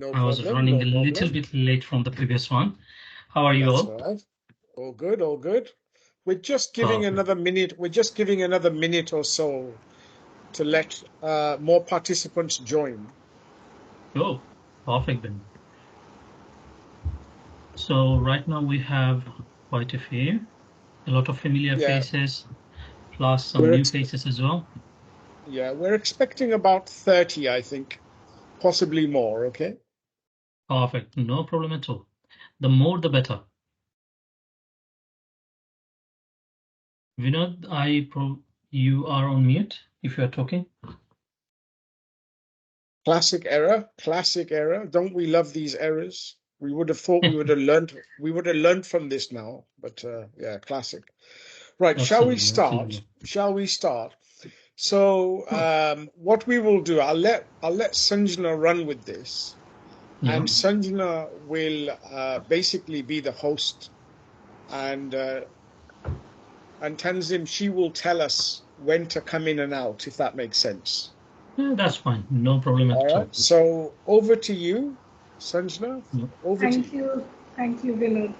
No I was problem, running no a little problem. bit late from the previous one. How are you That's all? all right. All good, all good. We're just giving Perfect. another minute. We're just giving another minute or so to let more participants join. Oh, perfect then. So right now we have quite a lot of familiar Yeah, faces, plus some we're new ex faces as well. yeah, we're expecting about 30, I think, possibly more, okay? Perfect, no problem at all. The more the better. Vinod, you are on mute if you are talking. Classic error, classic error. Don't we love these errors? We would have thought we would have learned from this now, but yeah, classic. Right, shall we Absolutely, start? absolutely. Shall we start? So Sure. what we will do, I'll let Sanjana run with this, Yeah, and Sanjana will basically be the host, and Tanzim, she will tell us when to come in and out, if that makes sense. yeah, that's fine. No problem All at all. right. So over to you, Sanjana. Yeah. Over to you. Thank you, Vinod.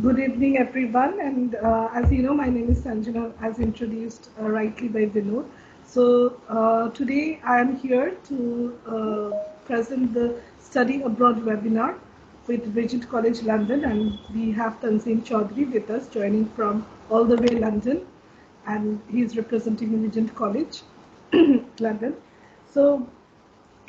Good evening, everyone. And as you know, my name is Sanjana, as introduced rightly by Vinod. So today I am here to present the Study Abroad webinar with Regent College London, and we have Tanzim Chaudhary with us, joining from all the way London, and he's representing Regent College London. So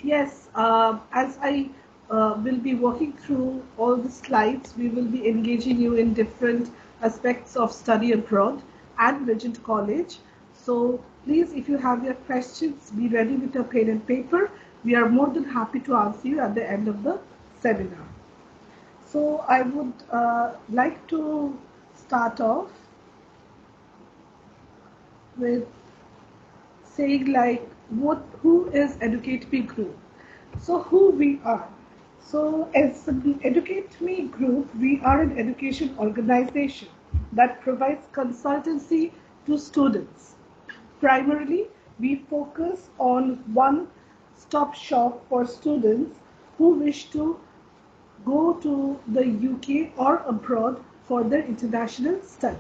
yes, as I will be walking through all the slides, we will be engaging you in different aspects of study abroad and Regent College. So please, if you have your questions, be ready with a pen and paper. We are more than happy to answer you at the end of the seminar. So I would like to start off with saying who is EducateMe Group? So who we are. So as the EducateMe Group, we are an education organization that provides consultancy to students. Primarily, we focus on one-stop shop for students who wish to go to the UK or abroad for their international study.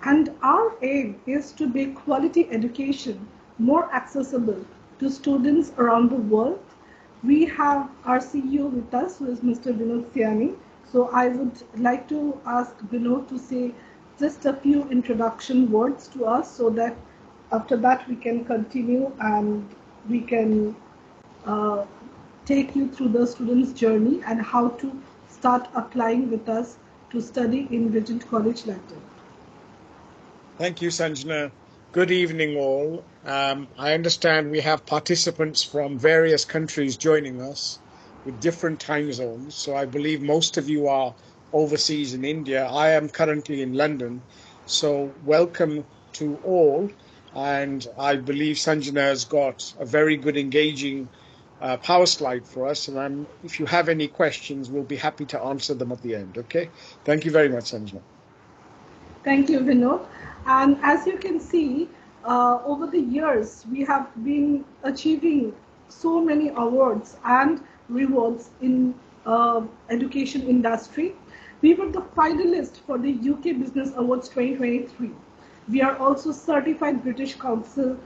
And our aim is to make quality education more accessible to students around the world. We have our CEO with us, who is Mr. Vinod Siani. So I would like to ask Vinod to say just a few introduction words to us, so that after that we can continue and we can take you through the student's journey and how to start applying with us to study in Regent College London. Thank you, Sanjana. Good evening, all. I understand we have participants from various countries joining us with different time zones. So I believe most of you are overseas in India. I am currently in London. So welcome to all. And I believe Sanjana has got a very good engaging power slide for us. And if you have any questions, we'll be happy to answer them at the end. Okay. Thank you very much, Sanjana. Thank you, Vinod. And as you can see, over the years, we have been achieving so many awards and rewards in education industry. We were the finalist for the UK Business Awards 2023. We are also certified British Council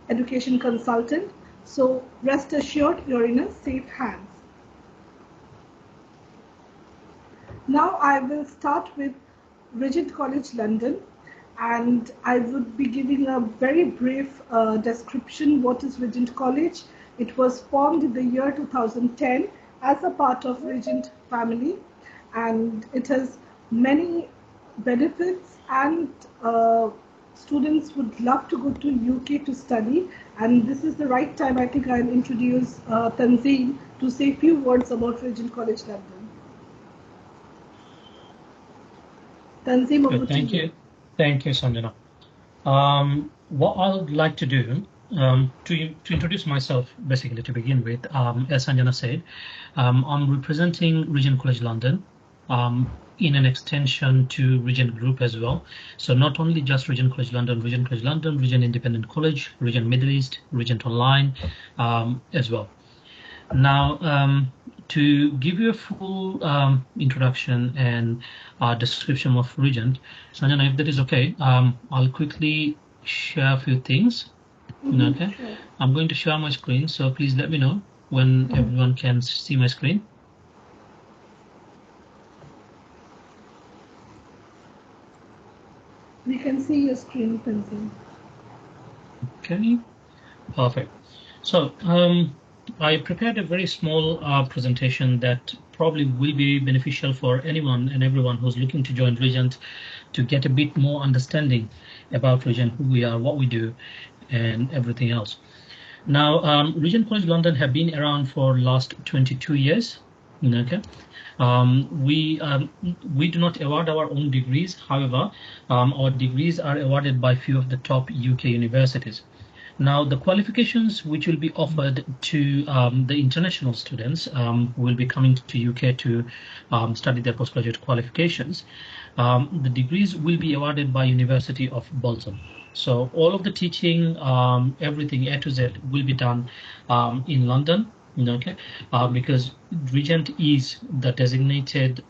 education consultant. So rest assured, you're in a safe hands. Now I will start with Regent College London, and I would be giving a very brief description. What is Regent College? It was formed in the year 2010 as a part of Regent family, and it has many benefits, and students would love to go to UK to study. And this is the right time, I think I'll introduce Tanzim to say a few words about Regent College London. Tanzim, over to you. Thank you, Sanjana. What I would like to do, to introduce myself, basically to begin with, as Sanjana said, I'm representing Regent College London. in an extension to Regent Group as well. So not only just Regent College London, Regent Independent College, Regent Middle East, Regent Online as well. Now, to give you a full introduction and description of Regent, Sanjana, if that is okay, I'll quickly share a few things. Okay, Sure. I'm going to share my screen, so please let me know when everyone can see my screen. We can see your screen, Tanzim. Okay, perfect. So I prepared a very small presentation that probably will be beneficial for anyone and everyone who's looking to join Regent to get a bit more understanding about Regent, who we are, what we do, and everything else. Now, Regent College London have been around for last 22 years. Okay. We do not award our own degrees. However, our degrees are awarded by few of the top UK universities. Now, the qualifications which will be offered to the international students who will be coming to UK to study their postgraduate qualifications, the degrees will be awarded by University of Bolton. So all of the teaching, everything A to Z will be done in London. Okay, because Regent is the designated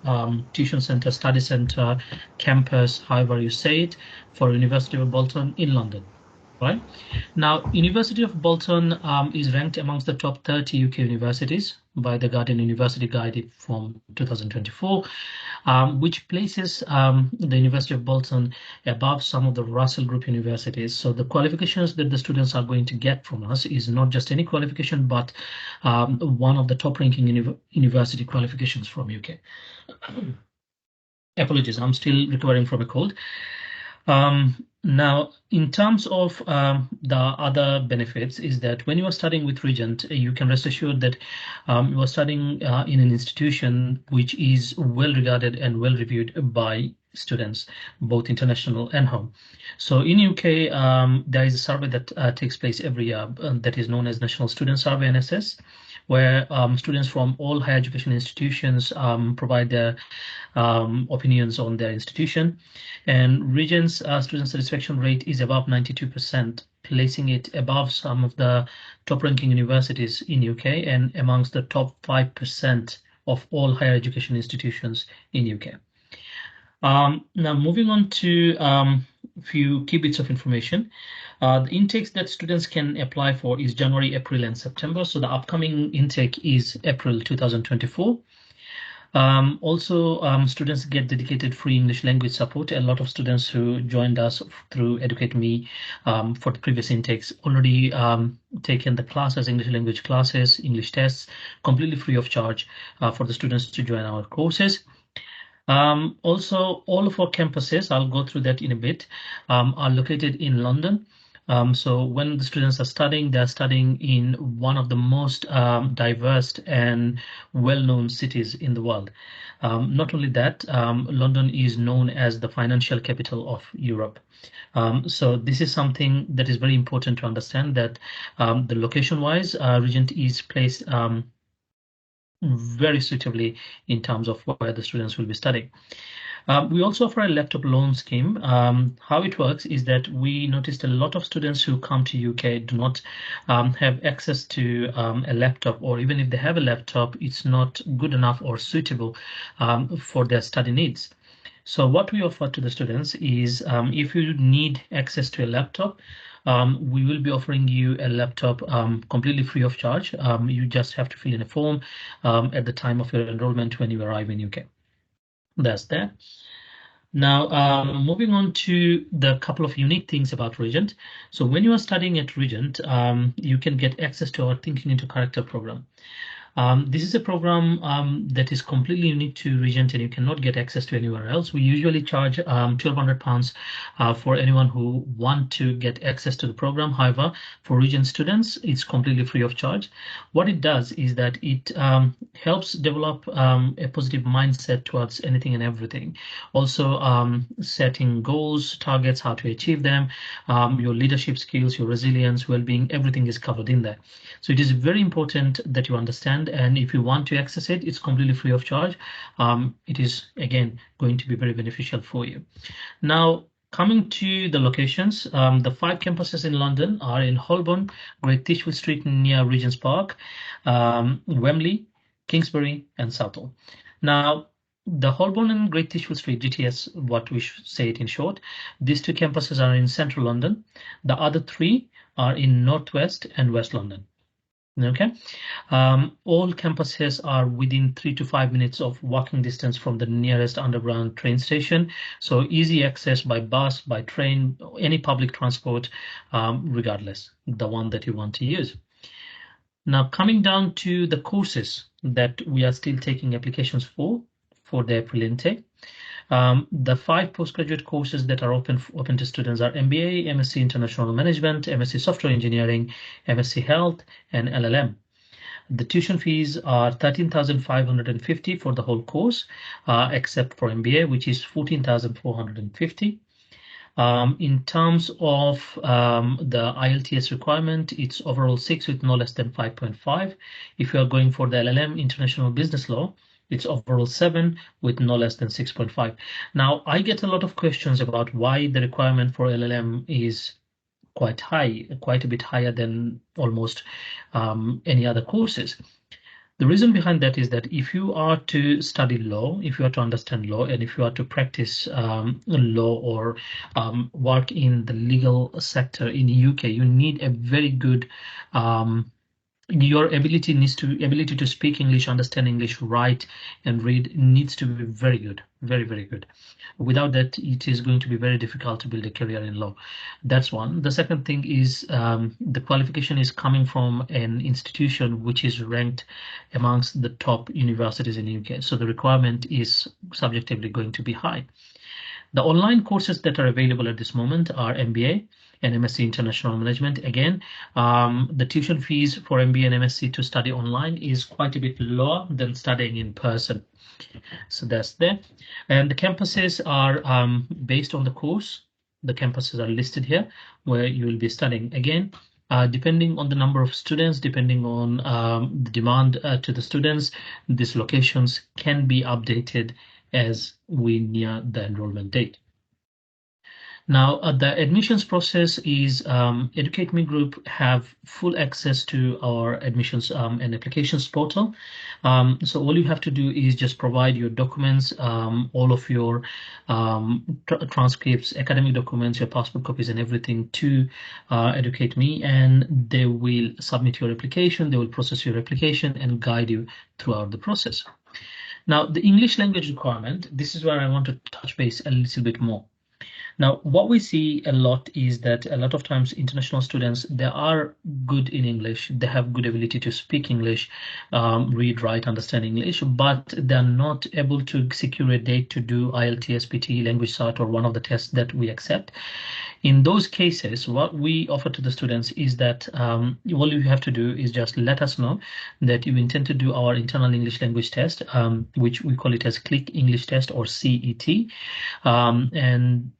tuition center, study center, campus, however you say it, for University of Bolton in London. Right now, University of Bolton is ranked amongst the top 30 UK universities by the Guardian University Guide from 2024, which places the University of Bolton above some of the Russell Group universities. So the qualifications that the students are going to get from us is not just any qualification, but one of the top-ranking university qualifications from UK. Apologies, I'm still recovering from a cold. Now, in terms of the other benefits, is that when you are studying with Regent, you can rest assured that you are studying in an institution which is well regarded and well reviewed by students, both international and home. So in UK, there is a survey that takes place every year that is known as National Student Survey, NSS, where students from all higher education institutions provide their opinions on their institution. And Regent's student satisfaction rate is above 92%, placing it above some of the top-ranking universities in UK and amongst the top 5% of all higher education institutions in UK. Now, moving on to a few key bits of information. The intakes that students can apply for is January, April, and September. So the upcoming intake is April 2024. Also, students get dedicated free English language support. A lot of students who joined us through EducateMe for the previous intakes already taken the classes, English language classes, English tests, completely free of charge for the students to join our courses. Also, all of our campuses, I'll go through that in a bit, are located in London. So when the students are studying, they're studying in one of the most diverse and well-known cities in the world. Not only that, London is known as the financial capital of Europe. So this is something that is very important to understand, that the location-wise, Regent is placed very suitably in terms of where the students will be studying. We also offer a laptop loan scheme. How it works is that we noticed a lot of students who come to UK do not have access to a laptop, or even if they have a laptop, it's not good enough or suitable for their study needs. So what we offer to the students is if you need access to a laptop, we will be offering you a laptop completely free of charge. You just have to fill in a form at the time of your enrollment when you arrive in UK. That's that. Now, moving on to the couple of unique things about Regent. So when you are studying at Regent, you can get access to our Thinking into Character program. This is a program that is completely unique to Regent and you cannot get access to anywhere else. We usually charge £1,200 for anyone who want to get access to the program. However, for Regent students, it's completely free of charge. What it does is that it helps develop a positive mindset towards anything and everything. Also, setting goals, targets, how to achieve them, your leadership skills, your resilience, well-being, everything is covered in there. So it is very important that you understand beforehand, and if you want to access it, it's completely free of charge. It is again going to be very beneficial for you. Now, coming to the locations, the 5 campuses in London are in Holborn, Great Tishwood Street near Regent's Park, Wembley, Kingsbury, and Southall. Now, the Holborn and Great Tishwood Street, GTS, what we should say it in short, these 2 campuses are in central London. The other 3 are in northwest and west London. Okay, all campuses are within 3 to 5 minutes of walking distance from the nearest underground train station, so easy access by bus, by train, any public transport, regardless the one that you want to use. Now, coming down to the courses that we are still taking applications for the April intake. The 5 postgraduate courses that are open to students are MBA, MSc International Management, MSc Software Engineering, MSc Health, and LLM. The tuition fees are 13,550 for the whole course, except for MBA, which is 14,450. In terms of the IELTS requirement, it's overall 6 with no less than 5.5. If you are going for the LLM, International Business Law, it's overall 7 with no less than 6.5. Now, I get a lot of questions about why the requirement for LLM is quite high, quite a bit higher than almost any other courses. The reason behind that is that if you are to study law, if you are to understand law, and if you are to practice law or work in the legal sector in the UK, you need a very good your ability to speak English, understand English, write and read needs to be very good, very, very good. Without that, it is going to be very difficult to build a career in law. That's one. The second thing is the qualification is coming from an institution which is ranked amongst the top universities in the UK. So the requirement is subjectively going to be high. The online courses that are available at this moment are MBA and MSc International Management. Again, the tuition fees for MBA and MSc to study online is quite a bit lower than studying in person. So that's there. And the campuses are based on the course. The campuses are listed here where you will be studying. Again, depending on the number of students, depending on the demand to the students, these locations can be updated as we near the enrollment date. Now, the admissions process is EducateMe Group have full access to our admissions and applications portal. So all you have to do is just provide your documents, all of your transcripts, academic documents, your passport copies and everything to EducateMe, and they will submit your application, they will process your application and guide you throughout the process. Now, the English language requirement, this is where I want to touch base a little bit more. Now, what we see a lot is that a lot of times international students, they are good in English, they have good ability to speak English, read, write, understand English, but they're not able to secure a date to do IELTS, PT, language cert, or one of the tests that we accept. In those cases, what we offer to the students is that all you have to do is just let us know that you intend to do our internal English language test, which we call it as Click English Test or CET, and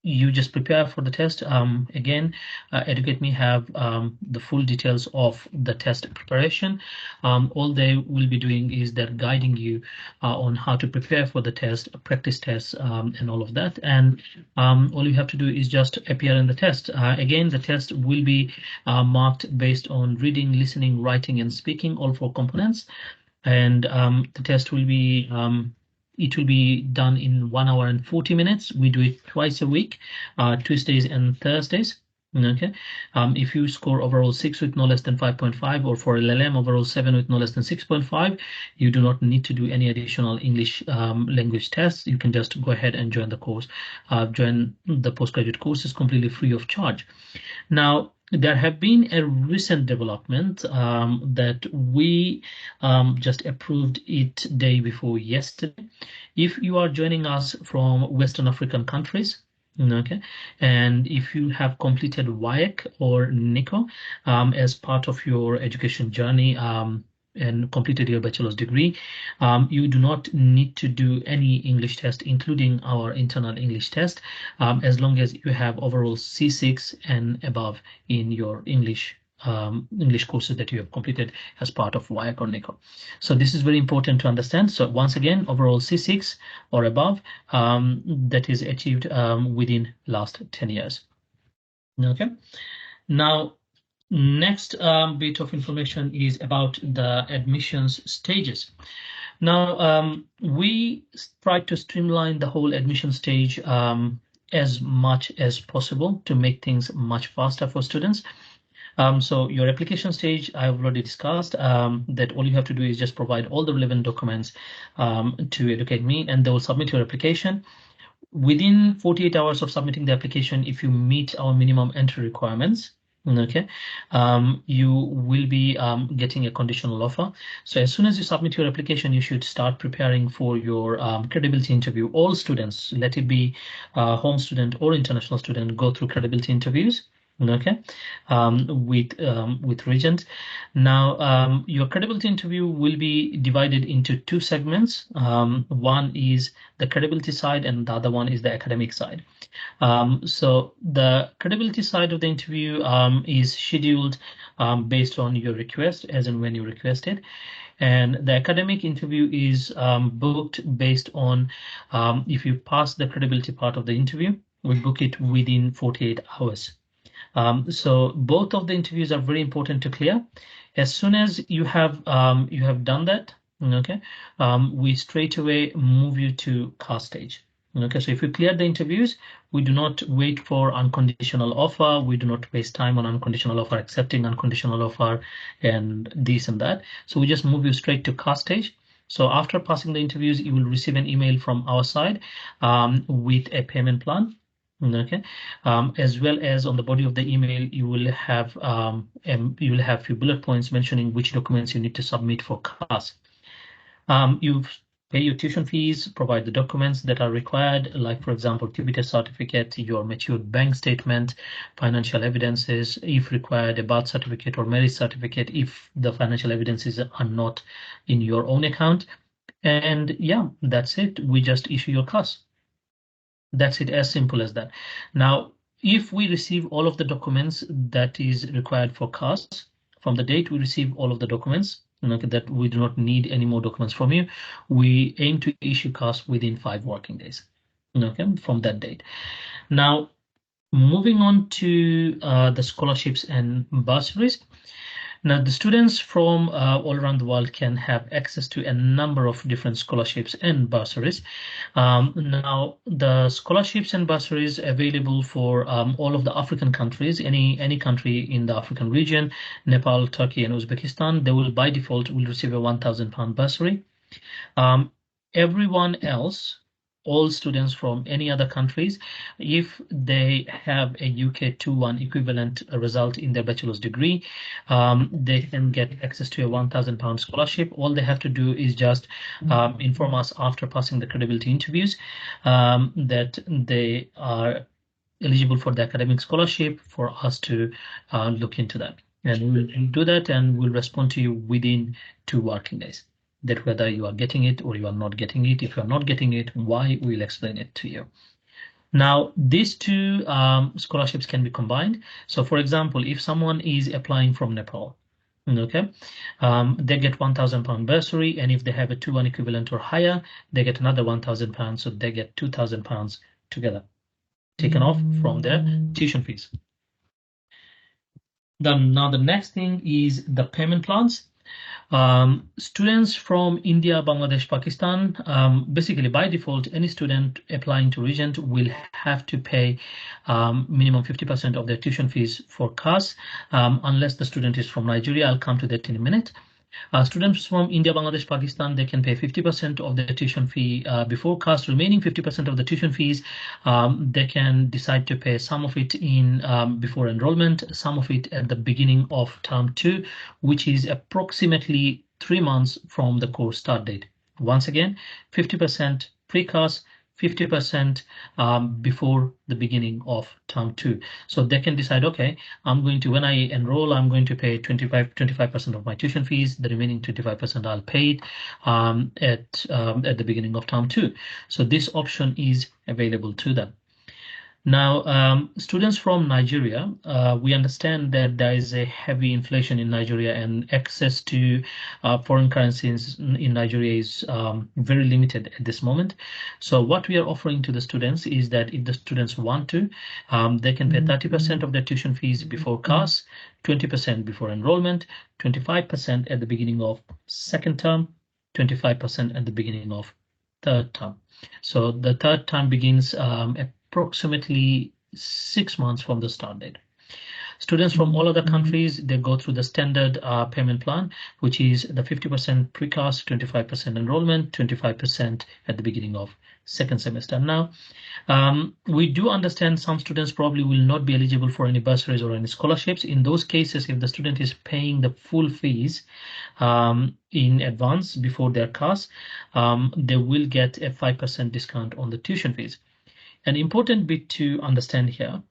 you just prepare for the test. Again, EducateMe have the full details of the test preparation. All they will be doing is they're guiding you on how to prepare for the test, practice tests, and all of that. And all you have to do is just appear in the test. Again, the test will be marked based on reading, listening, writing, and speaking, all 4 components. And the test will be it will be done in 1 hour and 40 minutes. We do it twice a week, Tuesdays and Thursdays. Okay. If you score overall 6 with no less than 5.5, or for LLM overall 7 with no less than 6.5, you do not need to do any additional English language tests. You can just go ahead and join the course. Join the postgraduate course is completely free of charge. Now, there have been a recent development that we just approved it day before yesterday. If you are joining us from Western African countries, okay, and if you have completed WAEC or NICO as part of your education journey and completed your bachelor's degree, you do not need to do any English test, including our internal English test, as long as you have overall C6 and above in your English English courses that you have completed as part of WIAC or NICO. So this is very important to understand. So once again, overall C6 or above, that is achieved within last 10 years. Okay. Now, next bit of information is about the admissions stages. Now, we try to streamline the whole admission stage as much as possible to make things much faster for students. So your application stage, I've already discussed that all you have to do is just provide all the relevant documents to EducateMe, and they will submit your application. Within 48 hours of submitting the application, if you meet our minimum entry requirements, okay, you will be getting a conditional offer. So as soon as you submit your application, you should start preparing for your credibility interview. All students, let it be home student or international student, go through credibility interviews. Okay, with Regent. Now, your credibility interview will be divided into two segments. One is the credibility side, and the other one is the academic side. So the credibility side of the interview is scheduled based on your request, as and when you requested. And the academic interview is booked based on if you pass the credibility part of the interview, we book it within 48 hours. So both of the interviews are very important to clear. As soon as you have done that, okay, we straight away move you to CAS stage. Okay, so if you clear the interviews, we do not wait for unconditional offer. We do not waste time on unconditional offer, accepting unconditional offer, and this and that. So we just move you straight to CAS stage. So after passing the interviews, you will receive an email from our side with a payment plan. Okay, as well as on the body of the email, you will have a few bullet points mentioning which documents you need to submit for CAS. You pay your tuition fees, provide the documents that are required, like for example, TB certificate, your matured bank statement, financial evidences, if required, a birth certificate or marriage certificate, if the financial evidences are not in your own account. And yeah, that's it. We just issue your CAS. That's it, as simple as that. Now, if we receive all of the documents that is required for CAS, from the date we receive all of the documents, okay, that we do not need any more documents from you, we aim to issue CAS within 5 working days, okay, from that date. Now, moving on to the scholarships and bursaries. Now, the students from all around the world can have access to a number of different scholarships and bursaries. Now, the scholarships and bursaries available for all of the African countries, any country in the African region, Nepal, Turkey, and Uzbekistan, they will by default will receive a £1,000 bursary. Everyone else, all students from any other countries, if they have a UK 2-1 equivalent result in their bachelor's degree, they can get access to a £1,000 scholarship. All they have to do is just inform us after passing the credibility interviews that they are eligible for the academic scholarship, for us to look into that. And we'll do that, and we'll respond to you within 2 working days. That whether you are getting it or you are not getting it. If you are not getting it, why, we'll explain it to you. Now, these two scholarships can be combined. So, for example, if someone is applying from Nepal, okay, they get £1,000 bursary, and if they have a 2-1 equivalent or higher, they get another £1,000. So they get £2,000 together, taken off from their tuition fees. Then now the next thing is the payment plans. Students from India, Bangladesh, Pakistan, basically by default, any student applying to Regent will have to pay minimum 50% of their tuition fees for CAS, unless the student is from Nigeria. I'll come to that in a minute. Students from India, Bangladesh, Pakistan, they can pay 50% of their tuition fee before CAS. Remaining 50% of the tuition fees, they can decide to pay some of it in before enrollment, some of it at the beginning of term 2, which is approximately 3 months from the course start date. Once again, 50% pre-CAS, 50% before the beginning of term 2. So they can decide, okay, I'm going to, when I enroll, I'm going to pay 25% of my tuition fees. The remaining 25% I'll pay it at the beginning of term 2. So this option is available to them. Now, students from Nigeria, we understand that there is a heavy inflation in Nigeria, and access to foreign currencies in Nigeria is very limited at this moment. So what we are offering to the students is that if the students want to, they can pay 30% of their tuition fees before CAS, 20% before enrollment, 25% at the beginning of second term, 25% at the beginning of third term. So the third term begins approximately 6 months from the start date. Students from all other countries, they go through the standard payment plan, which is the 50% pre-CAS, 25% enrollment, 25% at the beginning of second semester. Now, we do understand some students probably will not be eligible for any bursaries or any scholarships. In those cases, if the student is paying the full fees in advance before their CAS, they will get a 5% discount on the tuition fees. An important bit to understand here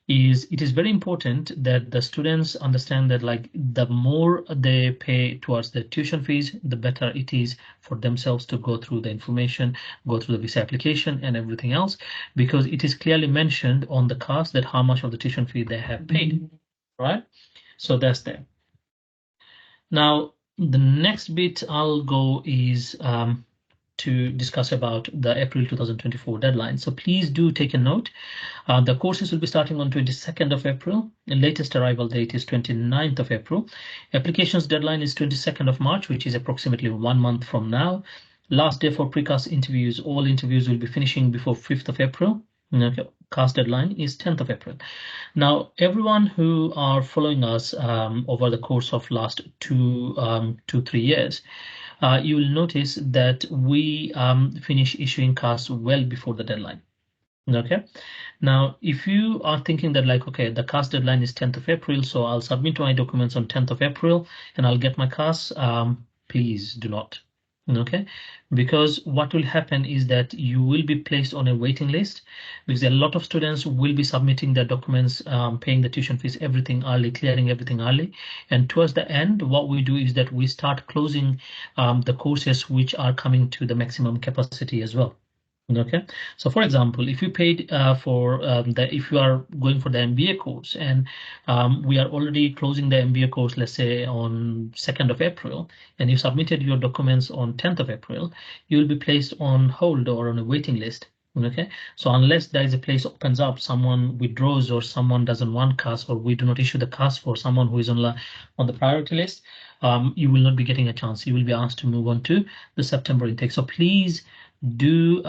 is it is very important that the students understand that like the more they pay towards the tuition fees, the better it is for themselves to go through the information, go through the visa application and everything else, because it is clearly mentioned on the CAS that how much of the tuition fee they have paid, right? So that's there. Now, the next bit I'll go is to discuss about the April 2024 deadline. So please do take a note. The courses will be starting on 22nd of April. The latest arrival date is 29th of April. Applications deadline is 22nd of March, which is approximately 1 month from now. Last day for pre-CAS interviews, all interviews will be finishing before 5th of April. Okay. CAS deadline is 10th of April. Now, everyone who are following us over the course of last 3 years, you will notice that we finish issuing CAS well before the deadline. Okay. Now, if you are thinking that like, okay, the CAS deadline is 10th of April, so I'll submit my documents on 10th of April and I'll get my CAS, please do not. Okay, because what will happen is that you will be placed on a waiting list because a lot of students will be submitting their documents, paying the tuition fees, everything early, clearing everything early. And towards the end, what we do is that we start closing the courses which are coming to the maximum capacity as well. Okay, so for example, if you paid for if you are going for the MBA course and we are already closing the MBA course, let's say on 2nd of April, and you submitted your documents on 10th of April, you will be placed on hold or on a waiting list. Okay, so unless there is a place opens up, someone withdraws or someone doesn't want CAS, or we do not issue the CAS for someone who is on the priority list, you will not be getting a chance. You will be asked to move on to the September intake. So please do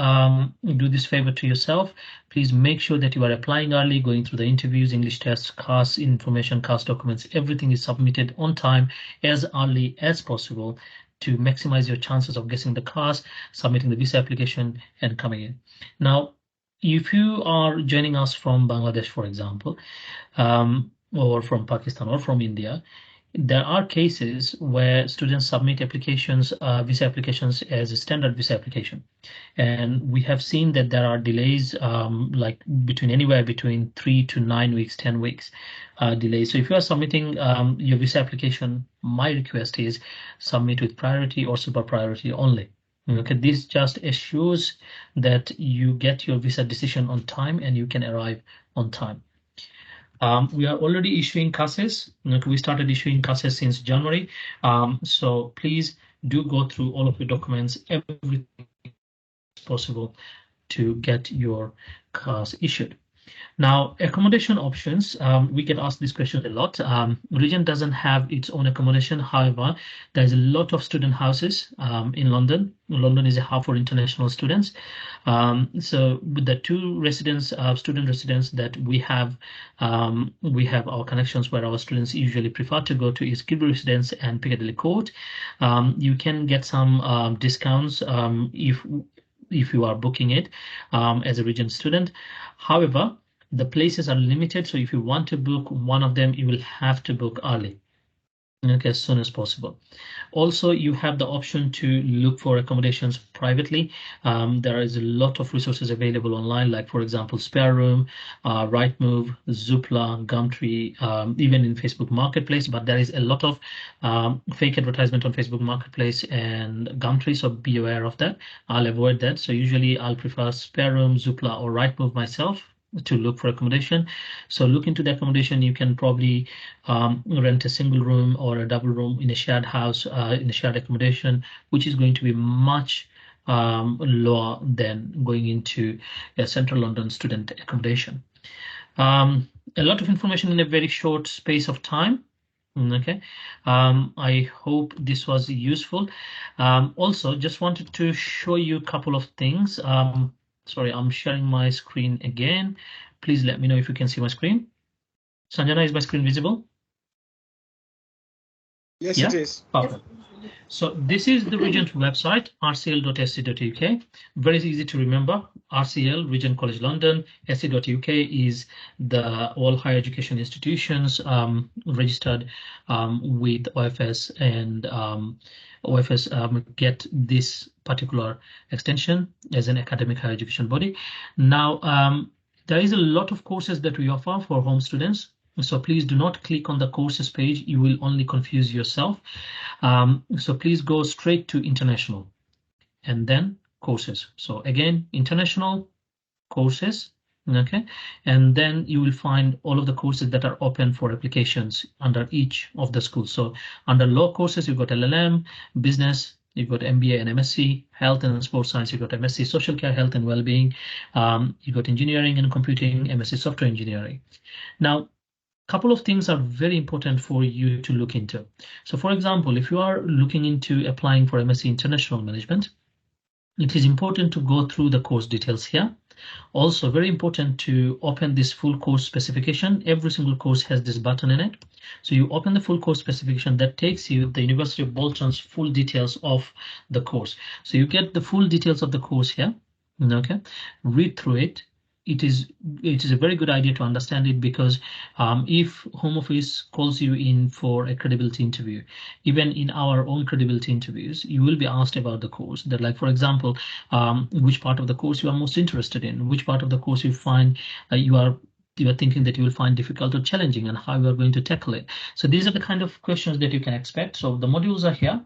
this favor to yourself. Please make sure that you are applying early, going through the interviews, English tests, CAS information, CAS documents, everything is submitted on time as early as possible to maximize your chances of getting the CAS, submitting the visa application and coming in. Now, if you are joining us from Bangladesh, for example, or from Pakistan or from India, there are cases where students submit applications, visa applications as a standard visa application. And we have seen that there are delays like anywhere between 3 to 9 weeks, 10 weeks delays. So if you are submitting your visa application, my request is submit with priority or super priority only. Okay, this just assures that you get your visa decision on time and you can arrive on time. We are already issuing CASes. We started issuing CASes since January. So please do go through all of your documents, everything possible to get your CAS issued. Now, accommodation options, we get asked this question a lot. Regent doesn't have its own accommodation. However, there's a lot of student houses in London. London is a hub for international students. So with the two student residents that we have our connections where our students usually prefer to go to is Kirby Residence and Piccadilly Court. You can get some discounts if you are booking it as a Regent student. However, the places are limited, so if you want to book one of them, you will have to book early, okay, as soon as possible. Also, you have the option to look for accommodations privately. There is a lot of resources available online, like for example, Spare Room, Rightmove, Zoopla, Gumtree, even in Facebook Marketplace. But there is a lot of fake advertisement on Facebook Marketplace and Gumtree, so be aware of that. I'll avoid that. So usually I'll prefer Spare Room, Zoopla, or Rightmove myself. to look for accommodation. So look into the accommodation. You can probably rent a single room or a double room in a shared house, in a shared accommodation, which is going to be much lower than going into a central London student accommodation. A lot of information in a very short space of time. Okay, I hope this was useful. Also, just wanted to show you a couple of things. Sorry, I'm sharing my screen again. Please let me know if you can see my screen. Sanjana, is my screen visible? Yes, Yeah? it is. Perfect. So this is the Regent website, rcl.sc.uk. Very easy to remember. RCL, Regent College London, sc.uk is the all higher education institutions registered with OFS, and OFS get this particular extension as an academic higher education body. Now, there is a lot of courses that we offer for home students. So please do not click on the courses page. You will only confuse yourself. So please go straight to international and then courses. So again, international courses, okay? And then you will find all of the courses that are open for applications under each of the schools. So under law courses, you've got LLM, business, you've got MBA and MSc, health and sports science, you've got MSc, social care, health and well-being, you've got engineering and computing, MSc software engineering. Now, couple of things are very important for you to look into. So for example, if you are looking into applying for MSc International Management, it is important to go through the course details here. Also very important to open this full course specification. Every single course has this button in it. So you open the full course specification that takes you the University of Bolton's full details of the course. So you get the full details of the course here. Okay, read through it. It is a very good idea to understand it, because if Home Office calls you in for a credibility interview, even in our own credibility interviews, you will be asked about the course. That, like, for example, which part of the course you are most interested in, which part of the course you find you are thinking that you will find difficult or challenging, and how you are going to tackle it. So these are the kind of questions that you can expect. So the modules are here.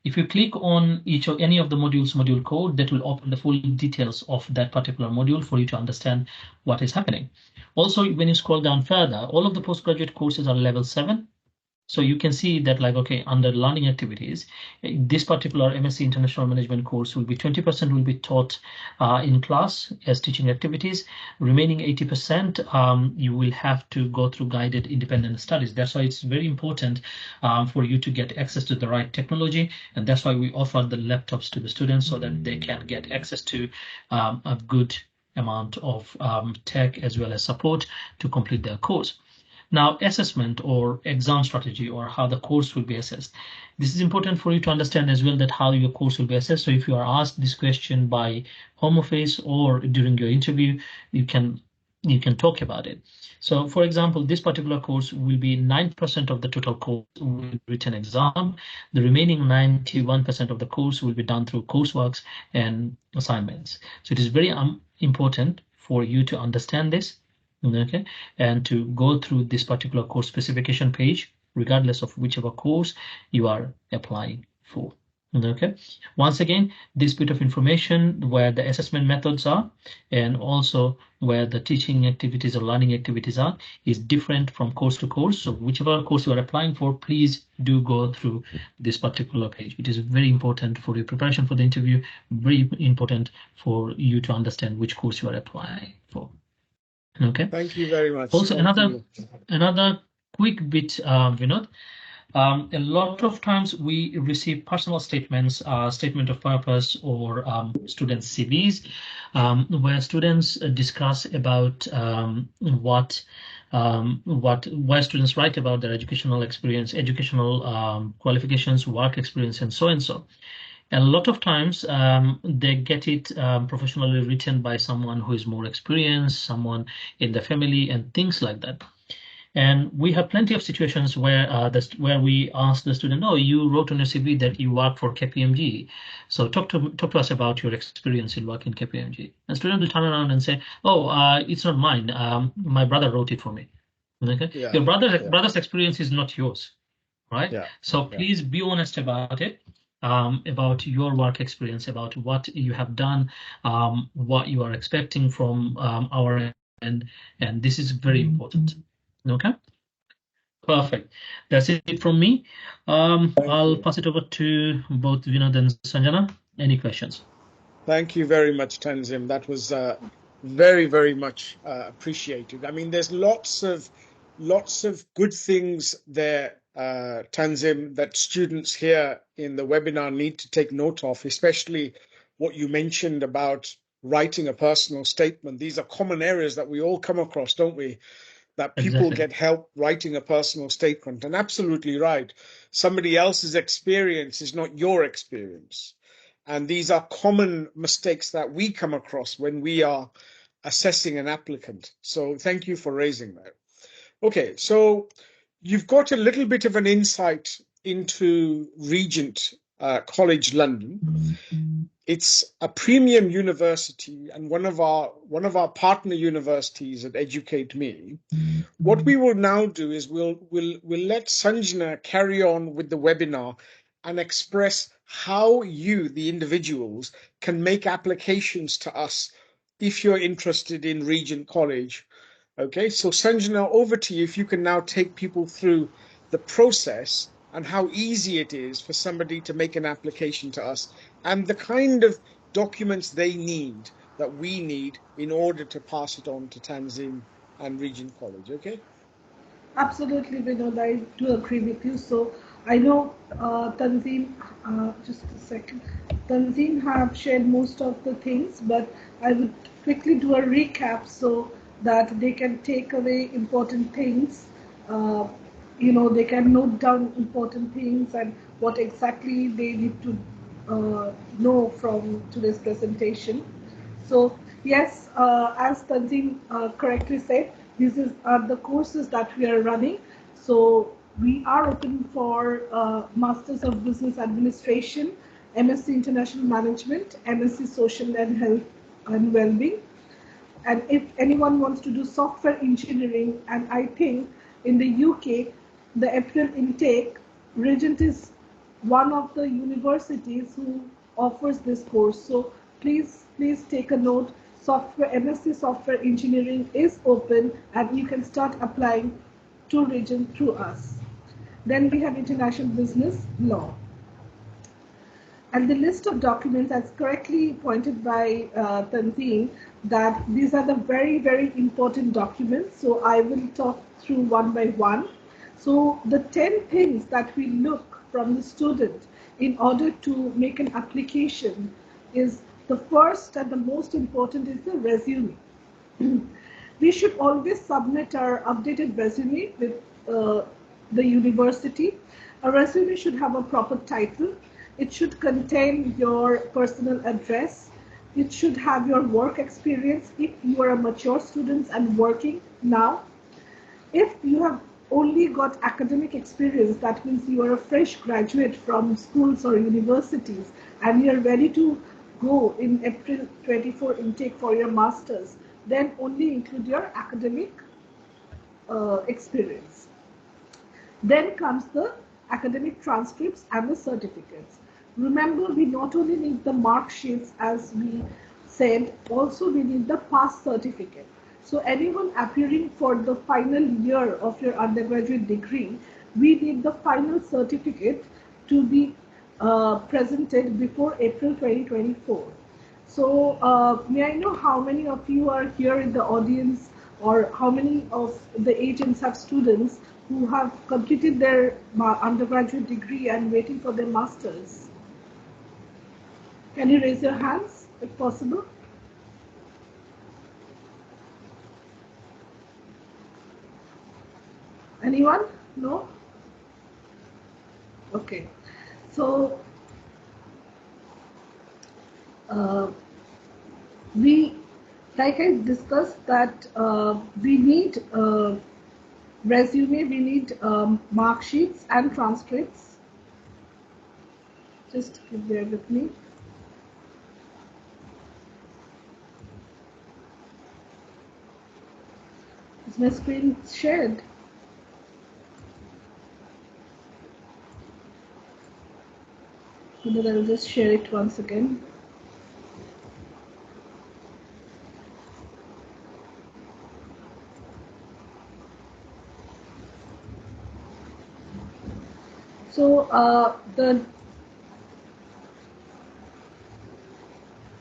If you click on each or any of the modules module code, that will open the full details of that particular module for you to understand what is happening. Also, when you scroll down further, all of the postgraduate courses are level 7. So you can see that, like, okay, under learning activities, this particular MSc International Management course will be 20% will be taught in class as teaching activities. Remaining 80%, you will have to go through guided independent studies. That's why it's very important for you to get access to the right technology. And that's why we offer the laptops to the students, so that they can get access to a good amount of tech as well as support to complete their course. Now, assessment or exam strategy, or how the course will be assessed. This is important for you to understand as well, that how your course will be assessed. So if you are asked this question by Home Office or during your interview, you can talk about it. So for example, this particular course will be 9% of the total course will be written exam. The remaining 91% of the course will be done through courseworks and assignments. So it is very important for you to understand this. Okay, and to go through this particular course specification page, regardless of whichever course you are applying for. Okay, once again, this bit of information where the assessment methods are, and also where the teaching activities or learning activities are, is different from course to course. So whichever course you are applying for, please do go through this particular page. It is very important for your preparation for the interview, very important for you to understand which course you are applying for. Okay. Thank you very much. Also, Thank another quick bit, Vinod. A lot of times we receive personal statements, statement of purpose, or student CVs, where students discuss about why students write about their educational experience, educational qualifications, work experience, and so and so. A lot of times they get it professionally written by someone who is more experienced, someone in the family, and things like that. And we have plenty of situations where where we ask the student, "Oh, you wrote on your CV that you work for KPMG. So talk to us about your experience in working KPMG." And student will turn around and say, "Oh, it's not mine. My brother wrote it for me." Okay, Yeah. Your brother's experience is not yours, right? Yeah. So please be honest about it. About your work experience, about what you have done, what you are expecting from our and this is very important. Okay, perfect. That's it from me. I'll pass it over to both Vinod and Sanjana. Any questions? Thank you very much, Tanzim. That was very, very much appreciated. I mean, there's lots of good things there, Tanzim, that students here in the webinar need to take note of, especially what you mentioned about writing a personal statement. These are common areas that we all come across, don't we? That people Exactly. get help writing a personal statement. And absolutely right. Somebody else's experience is not your experience. And these are common mistakes that we come across when we are assessing an applicant. So thank you for raising that. Okay, so you've got a little bit of an insight into Regent College London. It's a premium university and one of our partner universities at EducateMe. What we will now do is we'll let Sanjana carry on with the webinar and express how you, the individuals, can make applications to us if you're interested in Regent College. Okay, so Sanjana, over to you. If you can now take people through the process and how easy it is for somebody to make an application to us and the kind of documents they need that we need in order to pass it on to Tanzim and Regent College. Okay. Absolutely, Vinod, I do agree with you. So I know Tanzim, just a second, Tanzim have shared most of the things, but I would quickly do a recap so that they can take away important things. They can note down important things and what exactly they need to know from today's presentation. So yes, as Tanzim correctly said, these are the courses that we are running. So we are open for Masters of Business Administration, MSc International Management, MSc Social and Health and Wellbeing. And if anyone wants to do software engineering, and I think in the UK, the April intake, Regent is one of the universities who offers this course. So please take a note. MSc Software Engineering is open, and you can start applying to Regent through us. Then we have International Business Law. And the list of documents, as correctly pointed by Tanzim, that these are the very, very important documents. So I will talk through one by one. So the 10 things that we look from the student in order to make an application is the first and the most important is the resume. We should always submit our updated resume with the university. A resume should have a proper title. It should contain your personal address. It should have your work experience if you are a mature student and working now. If you have only got academic experience, that means you are a fresh graduate from schools or universities and you are ready to go in April 24 intake for your masters, then only include your academic experience. Then comes the academic transcripts and the certificates. Remember, we not only need the mark sheets, as we said, also we need the pass certificate. So anyone appearing for the final year of your undergraduate degree, we need the final certificate to be presented before April 2024. So may I know how many of you are here in the audience, or how many of the agents have students who have completed their undergraduate degree and waiting for their masters? Can you raise your hands if possible? Anyone? No? Okay. So we, like I discussed, that we need resume, we need mark sheets and transcripts. Just bear with me. Is my screen shared? So that I'll just share it once again. So the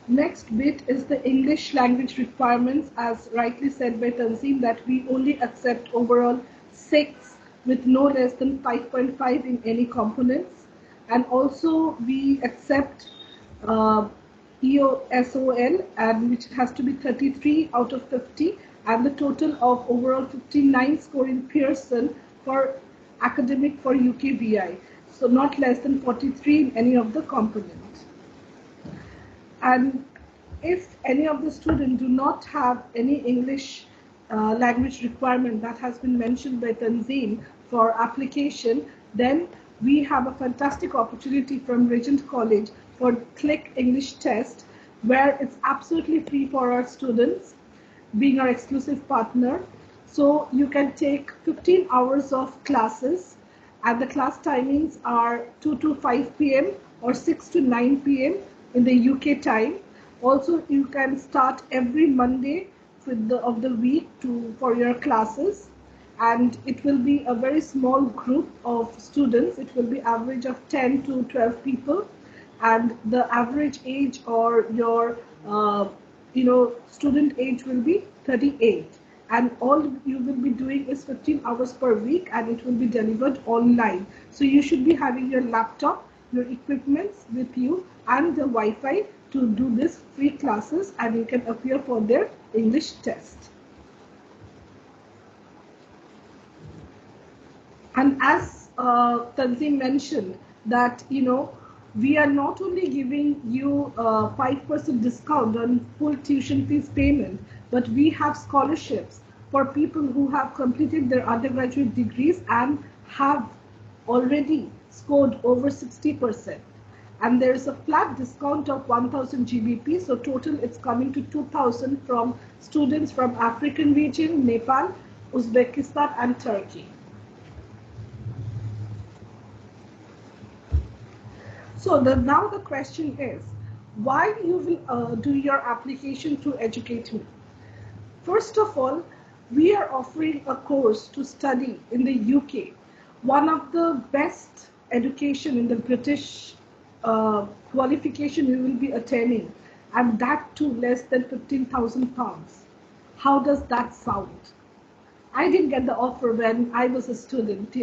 next bit is the English language requirements, as rightly said by Tanzim, that we only accept overall 6 with no less than 5.5 in any components. And also we accept ESOL, and which has to be 33 out of 50, and the total of overall 59 score in Pearson for academic for UKVI. So not less than 43 in any of the components. And if any of the students do not have any English language requirement that has been mentioned by Tanzim for application, then we have a fantastic opportunity from Regent College for Click English Test, where it's absolutely free for our students, being our exclusive partner. So you can take 15 hours of classes, and the class timings are 2 to 5 p.m. or 6 to 9 p.m. in the UK time. Also, you can start every Monday of the week for your classes, and it will be a very small group of students. It will be average of 10 to 12 people, and the average age or your student age will be 38. And all you will be doing is 15 hours per week, and it will be delivered online. So you should be having your laptop, your equipments with you, and the Wi-Fi to do this free classes, and you can appear for their English test. And as Tanzim mentioned, that we are not only giving you 5% discount on full tuition fees payment, but we have scholarships for people who have completed their undergraduate degrees and have already scored over 60%. And there is a flat discount of 1,000 GBP, so total it's coming to 2,000 from students from African region, Nepal, Uzbekistan, and Turkey. So now the question is, why you will do your application through EducateMe? First of all, we are offering a course to study in the UK, one of the best education in the British qualification you will be attaining, and that too less than £15,000. How does that sound? I didn't get the offer when I was a student,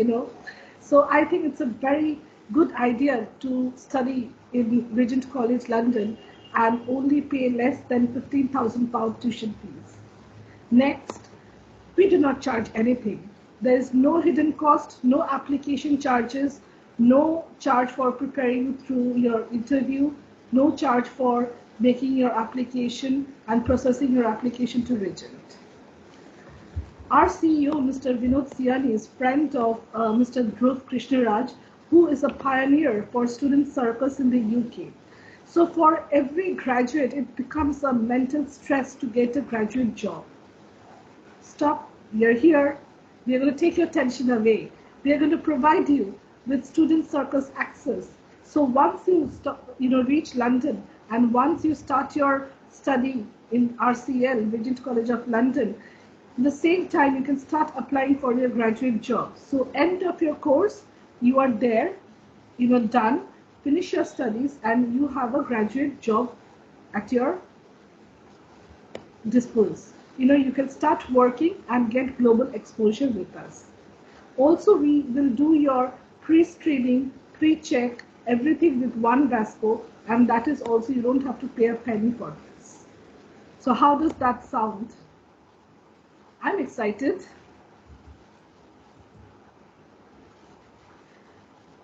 So I think it's a very good idea to study in Regent College, London, and only pay less than £15,000 tuition fees. Next, we do not charge anything. There is no hidden cost, no application charges, no charge for preparing through your interview, no charge for making your application and processing your application to Regent. Our CEO, Mr. Vinod Siani, is friend of Mr. Dhruv Krishnaraj, who is a pioneer for student circus in the UK. So for every graduate, it becomes a mental stress to get a graduate job. Stop, you're here, we're going to take your tension away. We are going to provide you with student circus access. So once you reach London, and once you start your study in RCL, Regent College of London, at the same time you can start applying for your graduate job. So end of your course, you are there, done, finish your studies, and you have a graduate job at your disposal. You can start working and get global exposure with us. Also, we will do your pre-screening, pre-check, everything with one Vasco, and that is also, you don't have to pay a penny for this. So how does that sound? I'm excited.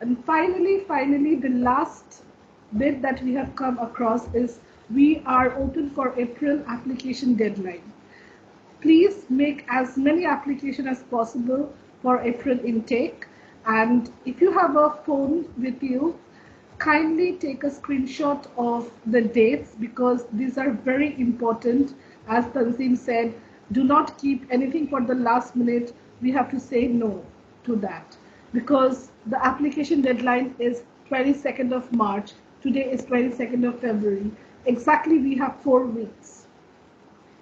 And finally, the last bit that we have come across is we are open for April application deadline. Please make as many applications as possible for April intake. And if you have a phone with you, kindly take a screenshot of the dates, because these are very important. As Tanzim said, do not keep anything for the last minute. We have to say no to that, because the application deadline is 22nd of March. Today is 22nd of February. Exactly, we have 4 weeks.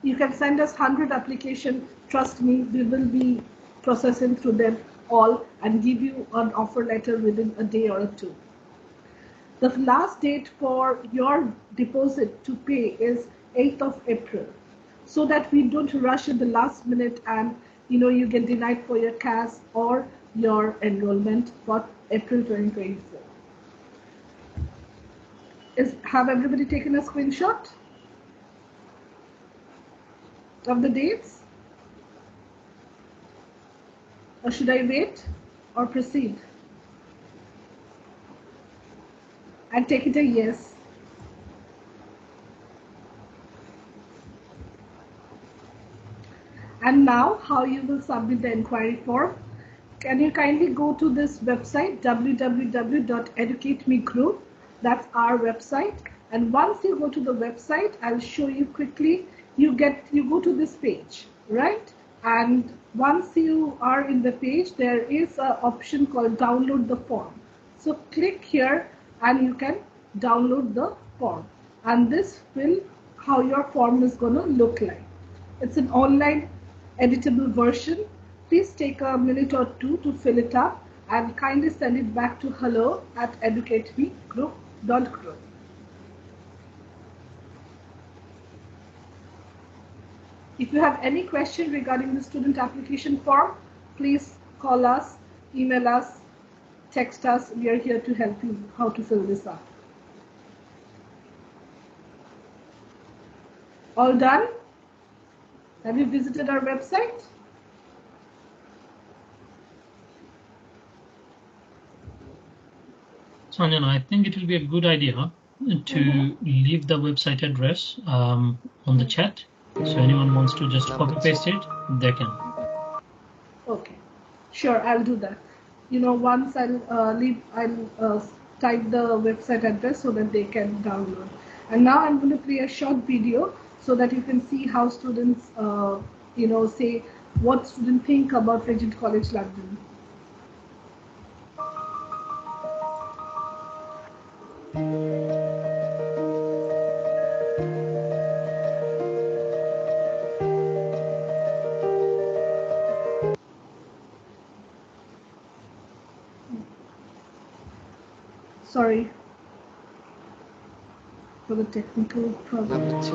You can send us 100 applications. Trust me, we will be processing through them all and give you an offer letter within a day or two. The last date for your deposit to pay is 8th of April, so that we don't rush at the last minute and you get denied for your CAS or your enrollment for April 2024. Have everybody taken a screenshot of the dates? Or should I wait or proceed? I'll take it a yes. And now, how you will submit the inquiry form. Can you kindly go to this website, www.EducateMe Group. That's our website. And once you go to the website, I'll show you quickly. You go to this page, right? And once you are in the page, there is an option called download the form. So click here and you can download the form. And this will how your form is going to look like. It's an online editable version. Please take a minute or two to fill it up and kindly send it back to hello@educatemegroup.group. If you have any question regarding the student application form, please call us, email us, text us. We are here to help you how to fill this up. All done? Have you visited our website? Sanjana, I think it will be a good idea to leave the website address on the chat. So anyone wants to just copy paste it, they can. Okay, sure, I'll do that. Once I'll type the website address so that they can download. And now I'm going to play a short video so that you can see how students, say what students think about Regent College London. Sorry for the technical problem. Number 2.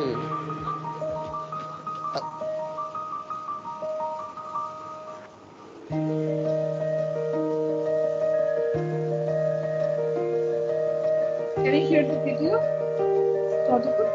Can you hear the video? It's audible?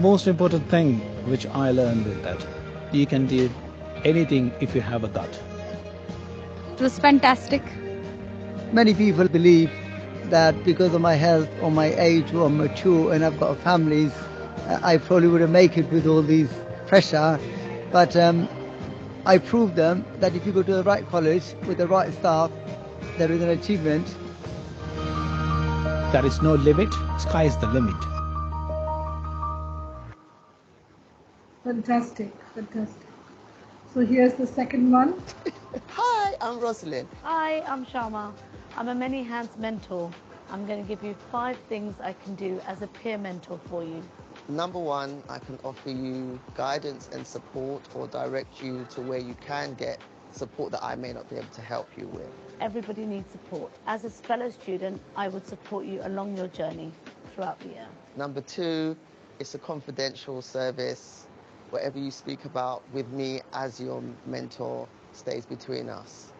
Most important thing which I learned is that you can do anything if you have a gut. It was fantastic. Many people believe that because of my health or my age or I'm mature and I've got families, I probably wouldn't make it with all these pressure. But I proved them that if you go to the right college with the right staff, there is an achievement. There is no limit, sky is the limit. Fantastic, fantastic. So here's the second one. Hi, I'm Rosalind. Hi, I'm Sharma. I'm a many hands mentor. I'm going to give you 5 things I can do as a peer mentor for you. Number 1, I can offer you guidance and support or direct you to where you can get support that I may not be able to help you with. Everybody needs support. As a fellow student, I would support you along your journey throughout the year. Number 2, it's a confidential service. Whatever you speak about with me as your mentor stays between us.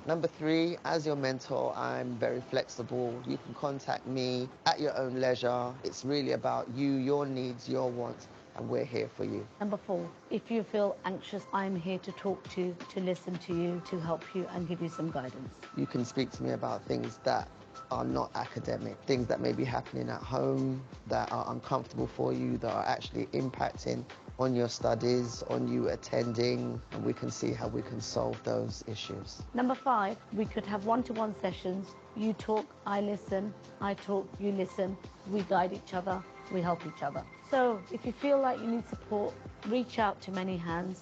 Number 3, as your mentor, I'm very flexible. You can contact me at your own leisure. It's really about you, your needs, your wants, and we're here for you. Number 4, if you feel anxious, I'm here to talk to listen to you, to help you and give you some guidance. You can speak to me about things that are not academic, things that may be happening at home that are uncomfortable for you, that are actually impacting on your studies, on you attending, and we can see how we can solve those issues. Number 5, we could have one-to-one sessions. You talk, I listen, I talk, you listen. We guide each other, we help each other. So if you feel like you need support, reach out to Many Hands,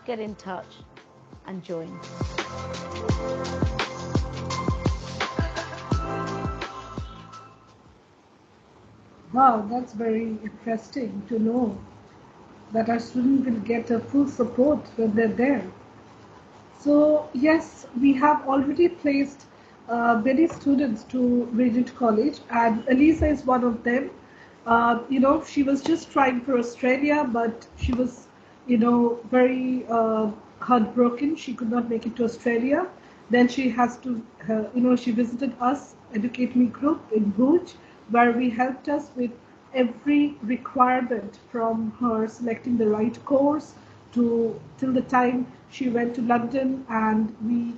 get in touch and join. Wow, that's very interesting to know that our students will get a full support when they're there. So yes, we have already placed many students to Regent College, and Elisa is one of them. She was just trying for Australia, but she was, very heartbroken. She could not make it to Australia. Then she has to, she visited us, EducateMe Group in Bhuj, where we helped us with every requirement from her selecting the right course till the time she went to London, and we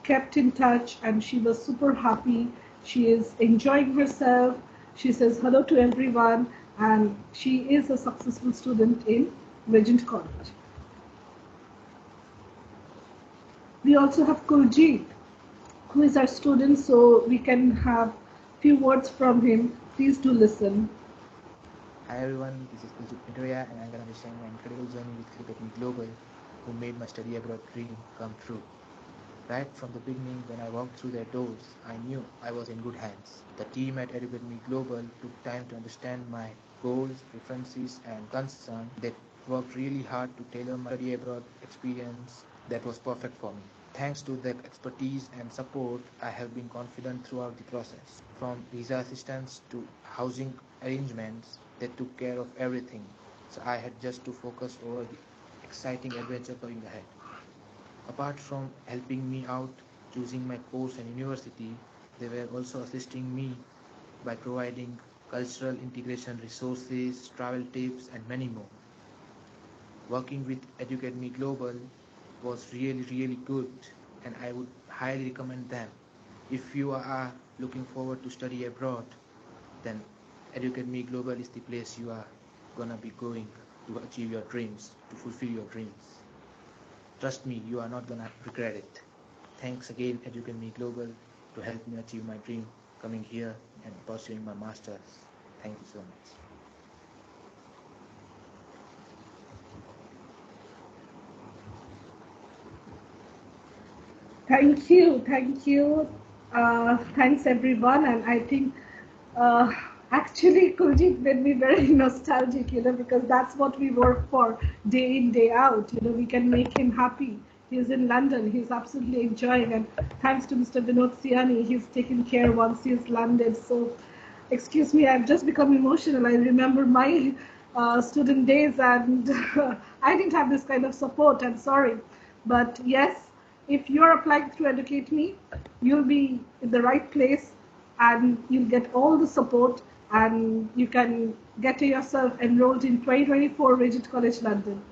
kept in touch, and she was super happy. She is enjoying herself. She says hello to everyone, and she is a successful student in Regent College. We also have Kuljit, who is our student, so we can have few words from him. Please do listen. Hi everyone, this is Kuljit Midoriya, and I'm going to be sharing my incredible journey with EducateMe Global, who made my study abroad dream come true. Right from the beginning, when I walked through their doors, I knew I was in good hands. The team at EducateMe Global took time to understand my goals, preferences, and concerns. They worked really hard to tailor my study abroad experience that was perfect for me. Thanks to their expertise and support, I have been confident throughout the process. From visa assistance to housing arrangements, they took care of everything, so I had just to focus over the exciting adventure going ahead. Apart from helping me out choosing my course and university, they were also assisting me by providing cultural integration resources, travel tips, and many more. Working with EducateMe Global was really good, and I would highly recommend them. If you are looking forward to study abroad, then EducateMe Global is the place you are gonna be going to achieve your dreams, to fulfill your dreams. Trust me, you are not gonna regret it. Thanks again, EducateMe Global, to help me achieve my dream coming here and pursuing my masters. Thank you so much. Thank you. Thanks everyone, and I think actually Kuljit made me very nostalgic, because that's what we work for day in, day out. We can make him happy. He's in London, he's absolutely enjoying, and thanks to Mr. Vinod Siani, he's taken care once he's landed. So excuse me, I've just become emotional. I remember my student days, and I didn't have this kind of support. I'm sorry, but yes, if you're applying through EducateMe, you'll be in the right place, and you'll get all the support, and you can get yourself enrolled in 2024 Regent College London.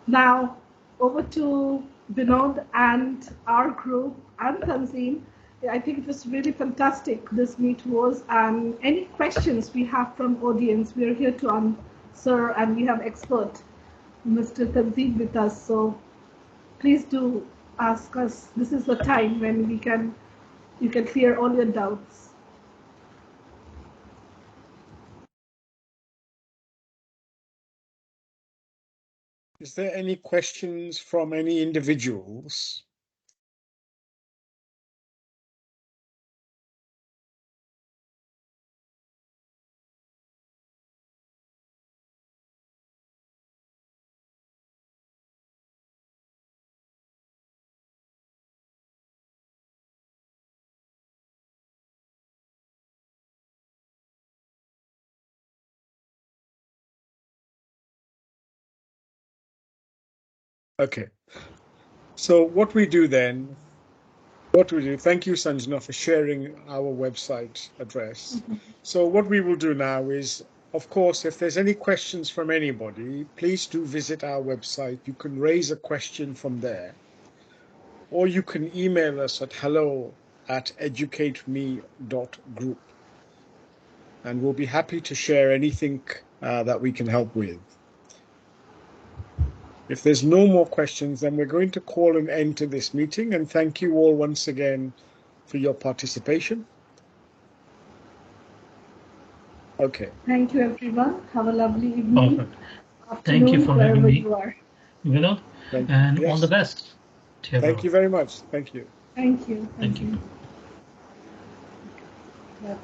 Now, over to Vinod and our group and Tanzeen. I think it was really fantastic, this meet was, and any questions we have from audience, we are here to answer, and we have expert Mr. Tanzim with us. So please do ask us. This is the time when you can clear all your doubts. Is there any questions from any individuals? Okay. So what we do, thank you, Sanjana, for sharing our website address. So what we will do now is, of course, if there's any questions from anybody, please do visit our website. You can raise a question from there, or you can email us at hello@educateme.group, and we'll be happy to share anything that we can help with. If there's no more questions, then we're going to call an end to this meeting, and thank you all once again for your participation. Okay. Thank you, everyone. Have a lovely evening. Perfect. Thank you for having me, Vinod, and all the best. Thank you very much. Thank you. Thank you. Thank you. Yeah.